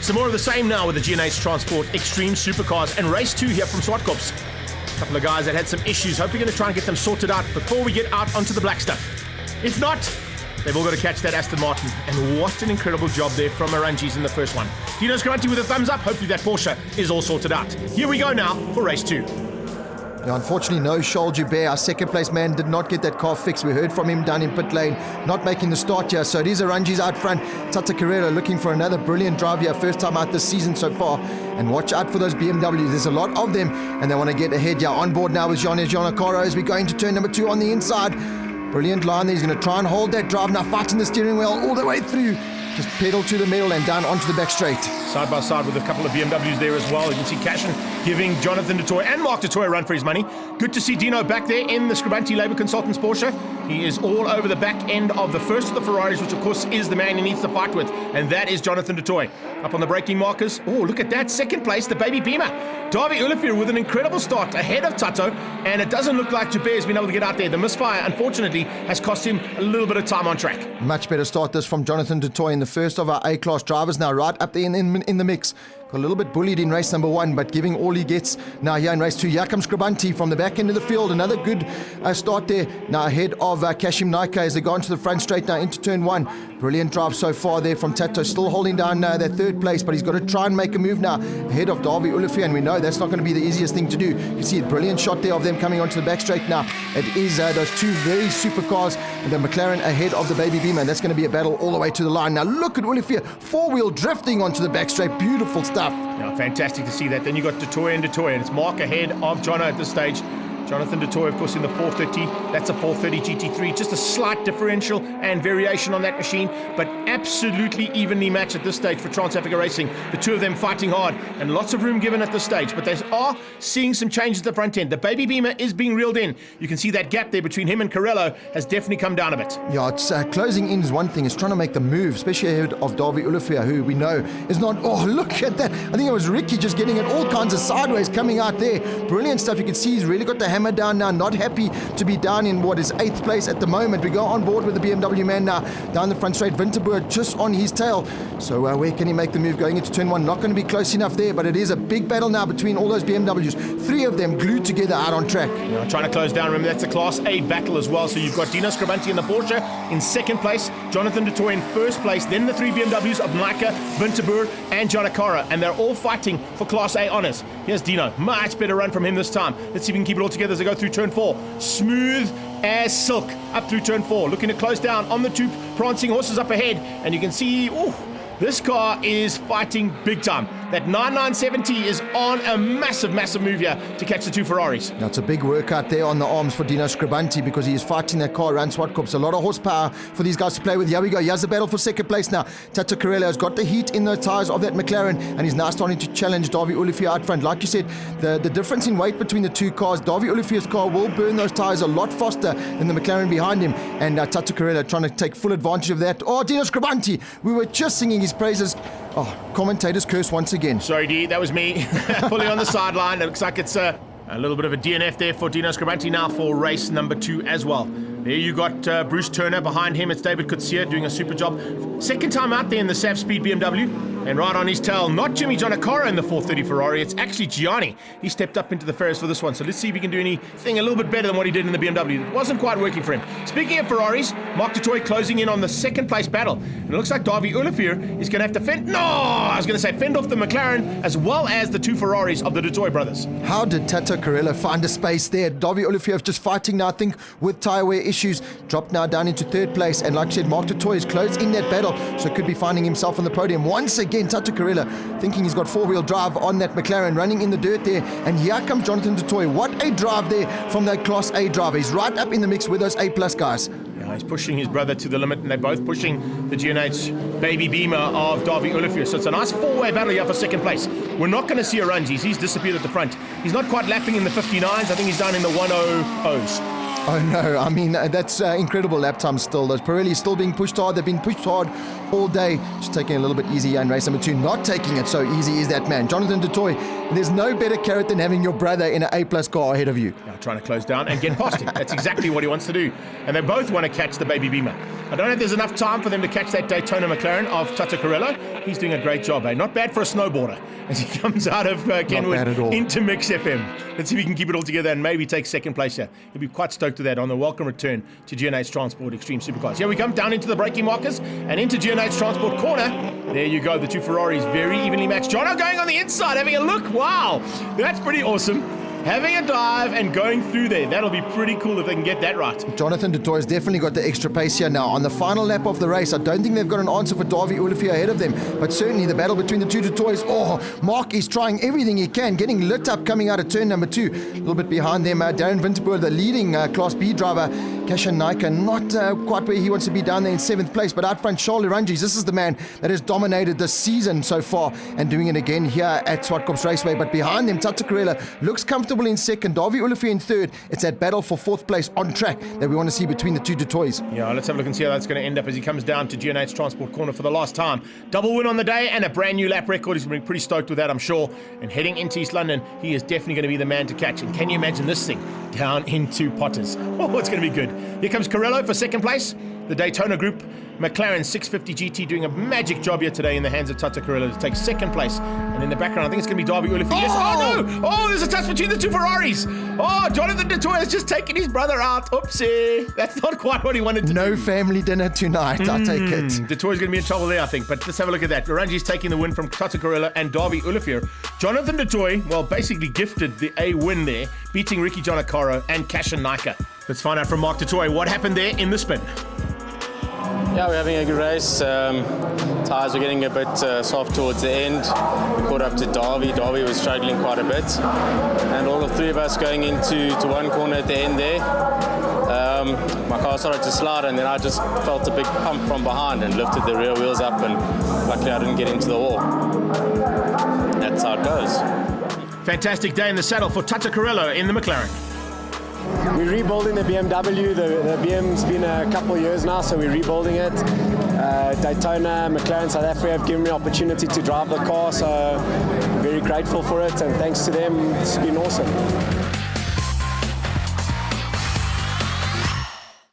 Some more of the same now with the GNH Transport Extreme Supercars and race 2 here from Zwartkops. A couple of guys that had some issues. Hope we're going to try and get them sorted out before we get out onto the black stuff. If not, they've all got to catch that Aston Martin. And what an incredible job there from Aranjis in the first one. Dino Scaranti with a thumbs up. Hopefully that Porsche is all sorted out. Here we go now for race 2. Yeah, unfortunately, no Charles Joubert, our second place man, did not get that car fixed. We heard from him down in pit lane, not making the start here. So it is Aranjis out front. Tata Carrera looking for another brilliant drive here, first time out this season so far. And watch out for those BMWs. There's a lot of them, and they want to get ahead. Yeah, on board now with Gianna Caro as we go into turn number 2 on the inside. Brilliant line there. He's going to try and hold that drive now, fighting the steering wheel all the way through. Just pedal to the middle and down onto the back straight. Side by side with a couple of BMWs there as well. You can see Cashin giving Jonathan du Toit and Mark du Toit a run for his money. Good to see Dino back there in the Scaranti Labour Consultants Porsche. He is all over the back end of the first of the Ferraris, which of course is the man he needs to fight with, and that is Jonathan du Toit. Up on the braking markers. Oh, look at that. Second place, the baby Beamer. Davi Olivier with an incredible start ahead of Tato, and it doesn't look like Joubert has been able to get out there. The misfire, unfortunately, has cost him a little bit of time on track. Much better start this from Jonathan du Toit in the first of our A-class drivers now, right up there in the mix. Got a little bit bullied in race number 1, but giving all he gets now here in race 2. Here comes Scaranti from the back end of the field. Another good start there. Now ahead of Kashim Naika as they go into the front straight now into turn 1. Brilliant drive so far there from Tato. Still holding down that third place, but he's got to try and make a move now ahead of Davi Olivier, and we know that's not going to be the easiest thing to do. You see a brilliant shot there of them coming onto the back straight now. It is those two very supercars, and the McLaren ahead of the baby Beamer, and that's going to be a battle all the way to the line. Now look at Olivier, four-wheel drifting onto the back straight. Beautiful stuff. Yeah, fantastic to see that. Then you got du Toit and it's Mark ahead of Jono at this stage. Jonathan du Toit, of course, in the 430. That's a 430 GT3. Just a slight differential and variation on that machine, but absolutely evenly matched at this stage for Trans-Africa Racing. The two of them fighting hard, and lots of room given at this stage, but they are seeing some changes at the front end. The baby Beamer is being reeled in. You can see that gap there between him and Carello has definitely come down a bit. Yeah, it's closing in is one thing. It's trying to make the move, especially ahead of Davi Olivier, who we know is not... Oh, look at that. I think it was Ricky just getting it all kinds of sideways coming out there. Brilliant stuff. You can see he's really got the hammer down now. Not happy to be down in what is 8th place at the moment. We go on board with the BMW man now. Down the front straight, Winterberg just on his tail. So where can he make the move going into turn 1? Not going to be close enough there, but it is a big battle now between all those BMWs. 3 of them glued together out on track. Yeah, trying to close down. Remember, that's a Class A battle as well. So you've got Dino Scaranti in the Porsche in 2nd place, Jonathan du Toit in 1st place, then the 3 BMWs of Naika, Winterberg and Janakara, and they're all fighting for Class A honours. Here's Dino. Much better run from him this time. Let's see if we can keep it all together as they go through turn 4. Smooth as silk up through turn 4. Looking to close down on the 2 prancing horses up ahead, and you can see, this car is fighting big time. That 9970 is on a massive move here to catch the 2 Ferraris. Now, it's a big workout there on the arms for Dino Scaranti because he is fighting that car around Zwartkops. A lot of horsepower for these guys to play with. Here we go. Here's the battle for 2nd place now. Tato Carello has got the heat in the tyres of that McLaren, and he's now starting to challenge Davi Olivier out front. Like you said, the difference in weight between the 2 cars, Davi Olivier's car will burn those tyres a lot faster than the McLaren behind him, and Tato Carello trying to take full advantage of that. Oh, Dino Scaranti, we were just singing his praises. Oh, commentators curse once again. Sorry, D, that was me. Fully on the sideline. It looks like it's a little bit of a DNF there for Dino Scaranti now for race number 2 as well. There you got Bruce Turner behind him. It's David Kutsia doing a super job. 2nd time out there in the SAF Speed BMW. And right on his tail, not Jimmy Janakara in the 430 Ferrari. It's actually Gianni. He stepped up into the Ferris for this one. So let's see if he can do anything a little bit better than what he did in the BMW. It wasn't quite working for him. Speaking of Ferraris, Mark du Toit closing in on the 2nd place battle. And it looks like Davi Olivier is going to have to fend off the McLaren as well as the 2 Ferraris of the du Toit brothers. How did Tato Carello find a space there? Davi Olivier just fighting now, I think, with tyre wear issues. Dropped now down into 3rd place. And like I said, Mark du Toit is close in that battle. So could be finding himself on the podium. Once again, Tato Carello thinking he's got 4-wheel drive on that McLaren, running in the dirt there. And here comes Jonathan du Toit. What a drive there from that Class A driver. He's right up in the mix with those A-plus guys. Yeah, he's pushing his brother to the limit, and they're both pushing the GNH baby Beamer of Davi Olivier. So it's a nice 4-way battle here for 2nd place. We're not going to see Aranjis. He's disappeared at the front. He's not quite lapping in the 59s. I think he's down in the 100s. Oh no, I mean, that's incredible lap time still. Those Pirelli still being pushed hard. They've been pushed hard all day. Just taking it a little bit easy in race number 2. Not taking it so easy is that man. Jonathan du Toit, there's no better carrot than having your brother in an A-plus car ahead of you. Yeah, trying to close down and get past him. That's exactly what he wants to do. And they both want to catch the baby Beamer. I don't know if there's enough time for them to catch that Daytona McLaren of Tata Carrello. He's doing a great job, eh? Not bad for a snowboarder as he comes out of Kenwood into Mix FM. Let's see if he can keep it all together and maybe take second place here. He'll be quite stoked with that on the welcome return to G&H Transport Extreme Supercars. Here we come down into the braking markers and into G&H Transport corner. There you go, the two Ferraris very evenly matched. Jono going on the inside, having a look. Wow, that's pretty awesome. Having a dive and going through there. That'll be pretty cool if they can get that right. Jonathan du Toit has definitely got the extra pace here now. On the final lap of the race, I don't think they've got an answer for Davy Olivier ahead of them. But certainly the battle between the two du Toits. Oh, Mark is trying everything he can, getting lit up coming out of turn number 2. A little bit behind them, Darren Winterboer, the leading Class B driver. Kashan Naika, not quite where he wants to be down there in 7th place. But out front, Charles Ranges, this is the man that has dominated this season so far and doing it again here at Zwartkops Raceway. But behind them, Tata Carrello looks comfortable in 2nd, Davy Olivier in 3rd. It's that battle for 4th place on track that we want to see between the two du Toits. Yeah, let's have a look and see how that's going to end up as he comes down to G&H Transport corner for the last time. Double win on the day and a brand new lap record. He's going to be pretty stoked with that, I'm sure. And heading into East London, he is definitely going to be the man to catch. And can you imagine this thing down into Potters? Oh, it's going to be good. Here comes Carrello for 2nd place. The Daytona Group McLaren 650 GT doing a magic job here today in the hands of Tata Carrello to take 2nd place. And in the background, I think it's going to be Davy Olivier. Yes. Oh no! Oh, there's a touch between the two Ferraris. Oh, Jonathan du Toit has just taken his brother out. Oopsie. That's not quite what he wanted to do. No family dinner tonight, I take it. Du Toit's going to be in trouble there, I think. But let's have a look at that. Laranji's taking the win from Tata Carrello and Davy Olivier. Jonathan du Toit, well, basically gifted the A win there, beating Ricky Giannaccaro and Kashan Naika. Let's find out from Mark du Toit what happened there in the spin. Yeah, we're having a good race. Tyres were getting a bit soft towards the end. We caught up to Davy. Davy was struggling quite a bit. And all of 3 of us going into one corner at the end there. My car started to slide and then I just felt a big pump from behind and lifted the rear wheels up and luckily I didn't get into the wall. That's how it goes. Fantastic day in the saddle for Tata Carrello in the McLaren. We're rebuilding the BMW. The BM's been a couple of years now, so we're rebuilding it. Daytona, McLaren, South Africa have given me the opportunity to drive the car, so I'm very grateful for it, and thanks to them, it's been awesome.